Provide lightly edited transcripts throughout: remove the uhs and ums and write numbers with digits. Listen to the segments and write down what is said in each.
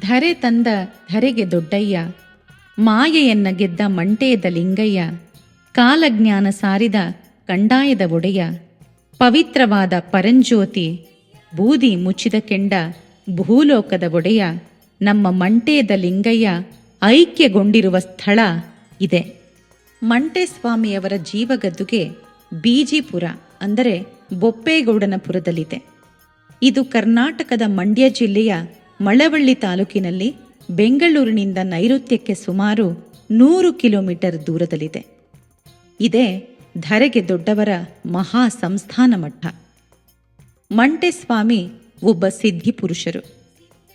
ಧರೆ ತಂದ ಧರೆಗೆ ದೊಡ್ಡಯ್ಯ, ಮಾಯೆಯನ್ನ ಗೆದ್ದ ಮಂಟೇದ ಲಿಂಗಯ್ಯ, ಕಾಲಜ್ಞಾನ ಸಾರಿದ ಕಂಡಾಯದ ಒಡೆಯ, ಪವಿತ್ರವಾದ ಪರಂಜ್ಯೋತಿ, ಬೂದಿ ಮುಚ್ಚಿದ ಕೆಂಡ ಭೂಲೋಕದ ಒಡೆಯ, ನಮ್ಮ ಮಂಟೇದ ಲಿಂಗಯ್ಯ ಐಕ್ಯಗೊಂಡಿರುವ ಸ್ಥಳ ಇದೆ. ಮಂಟೇಸ್ವಾಮಿಯವರ ಜೀವಗದ್ದುಗೆ ಬೀಜಿಪುರ ಅಂದರೆ ಬೊಪ್ಪೇಗೌಡನಪುರದಲ್ಲಿದೆ. ಇದು ಕರ್ನಾಟಕದ ಮಂಡ್ಯ ಜಿಲ್ಲೆಯ ಮಳವಳ್ಳಿ ತಾಲೂಕಿನಲ್ಲಿ ಬೆಂಗಳೂರಿನಿಂದ ನೈಋತ್ಯಕ್ಕೆ ಸುಮಾರು 100 ಕಿಲೋಮೀಟರ್ ದೂರದಲ್ಲಿದೆ. ಇದೇ ಧರೆಗೆ ದೊಡ್ಡವರ ಮಹಾ ಸಂಸ್ಥಾನ ಮಠ. ಮಂಟೇಸ್ವಾಮಿ ಒಬ್ಬ ಸಿದ್ಧಿಪುರುಷರು.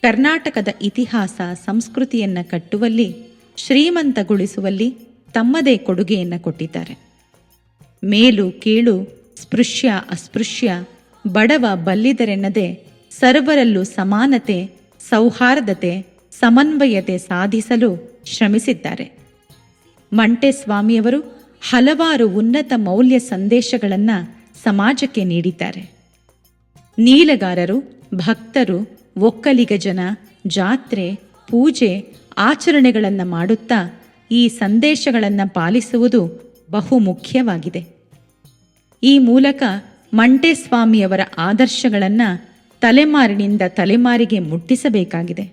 ಕರ್ನಾಟಕದ ಇತಿಹಾಸ ಸಂಸ್ಕೃತಿಯನ್ನು ಕಟ್ಟುವಲ್ಲಿ, ಶ್ರೀಮಂತಗೊಳಿಸುವಲ್ಲಿ ತಮ್ಮದೇ ಕೊಡುಗೆಯನ್ನು ಕೊಟ್ಟಿದ್ದಾರೆ. ಮೇಲು ಕೀಳು, ಸ್ಪೃಶ್ಯ ಅಸ್ಪೃಶ್ಯ, ಬಡವ ಬಲ್ಲಿದರೆನ್ನದೆ ಸರ್ವರಲ್ಲೂ ಸಮಾನತೆ, ಸೌಹಾರ್ದತೆ, ಸಮನ್ವಯತೆ ಸಾಧಿಸಲು ಶ್ರಮಿಸಿದ್ದಾರೆ. ಮಂಟೇಸ್ವಾಮಿಯವರು ಹಲವಾರು ಉನ್ನತ ಮೌಲ್ಯ ಸಂದೇಶಗಳನ್ನು ಸಮಾಜಕ್ಕೆ ನೀಡಿದ್ದಾರೆ. ನೀಲಗಾರರು, ಭಕ್ತರು, ಒಕ್ಕಲಿಗ ಜನ ಜಾತ್ರೆ, ಪೂಜೆ, ಆಚರಣೆಗಳನ್ನು ಮಾಡುತ್ತಾ ಈ ಸಂದೇಶಗಳನ್ನು ಪಾಲಿಸುವುದು ಬಹುಮುಖ್ಯವಾಗಿದೆ. ಈ ಮೂಲಕ ಮಂಟೇಸ್ವಾಮಿಯವರ ಆದರ್ಶಗಳನ್ನು ತಲೆಮಾರಿನಿಂದ ತಲೆಮಾರಿಗೆ ಮುಟ್ಟಿಸಬೇಕಾಗಿದೆ.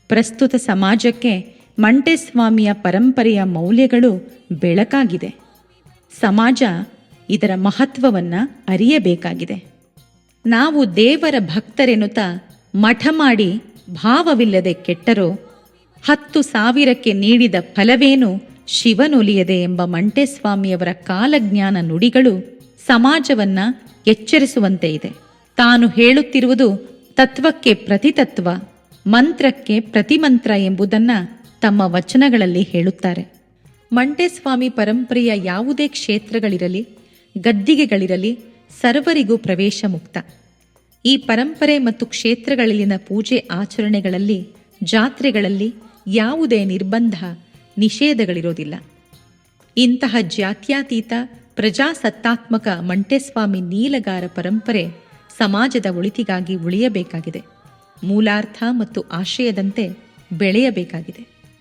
ಪ್ರಸ್ತುತ ಸಮಾಜಕ್ಕೆ ಮಂಟೇಸ್ವಾಮಿಯ ಪರಂಪರೆಯ ಮೌಲ್ಯಗಳು ಬೆಳಕಾಗಿದೆ. ಸಮಾಜ ಇದರ ಮಹತ್ವವನ್ನು ಅರಿಯಬೇಕಾಗಿದೆ. ನಾವು ದೇವರ ಭಕ್ತರೆನ್ನುತ್ತಾ ಮಠ ಮಾಡಿ ಭಾವವಿಲ್ಲದೆ ಕೆಟ್ಟರೋ 10,000ಕ್ಕೆ ನೀಡಿದ ಫಲವೇನು ಶಿವನೊಲಿಯದೆ ಎಂಬ ಮಂಟೇಸ್ವಾಮಿಯವರ ಕಾಲಜ್ಞಾನ ನುಡಿಗಳು ಸಮಾಜವನ್ನು ಎಚ್ಚರಿಸುವಂತೆ ಇದೆ. ತಾನು ಹೇಳುತ್ತಿರುವುದು ತತ್ವಕ್ಕೆ ಪ್ರತಿತತ್ವ, ಮಂತ್ರಕ್ಕೆ ಪ್ರತಿಮಂತ್ರ ಎಂಬುದನ್ನು ತಮ್ಮ ವಚನಗಳಲ್ಲಿ ಹೇಳುತ್ತಾರೆ. ಮಂಟೇಸ್ವಾಮಿ ಪರಂಪರೆಯ ಯಾವುದೇ ಕ್ಷೇತ್ರಗಳಿರಲಿ, ಗದ್ದಿಗೆಗಳಿರಲಿ, ಸರ್ವರಿಗೂ ಪ್ರವೇಶ ಮುಕ್ತ. ಈ ಪರಂಪರೆ ಮತ್ತು ಕ್ಷೇತ್ರಗಳಲ್ಲಿನ ಪೂಜೆ ಆಚರಣೆಗಳಲ್ಲಿ, ಜಾತ್ರೆಗಳಲ್ಲಿ ಯಾವುದೇ ನಿರ್ಬಂಧ, ನಿಷೇಧಗಳಿರೋದಿಲ್ಲ. ಇಂತಹ ಜಾತ್ಯತೀತ ಪ್ರಜಾಸತ್ತಾತ್ಮಕ ಮಂಟೇಸ್ವಾಮಿ ನೀಲಗಾರ ಪರಂಪರೆ ಸಮಾಜದ ಒಳಿತಿಗಾಗಿ ಉಳಿಯಬೇಕಾಗಿದೆ. ಮೂಲಾರ್ಥ ಮತ್ತು ಆಶಯದಂತೆ ಬೆಳೆಯಬೇಕಾಗಿದೆ.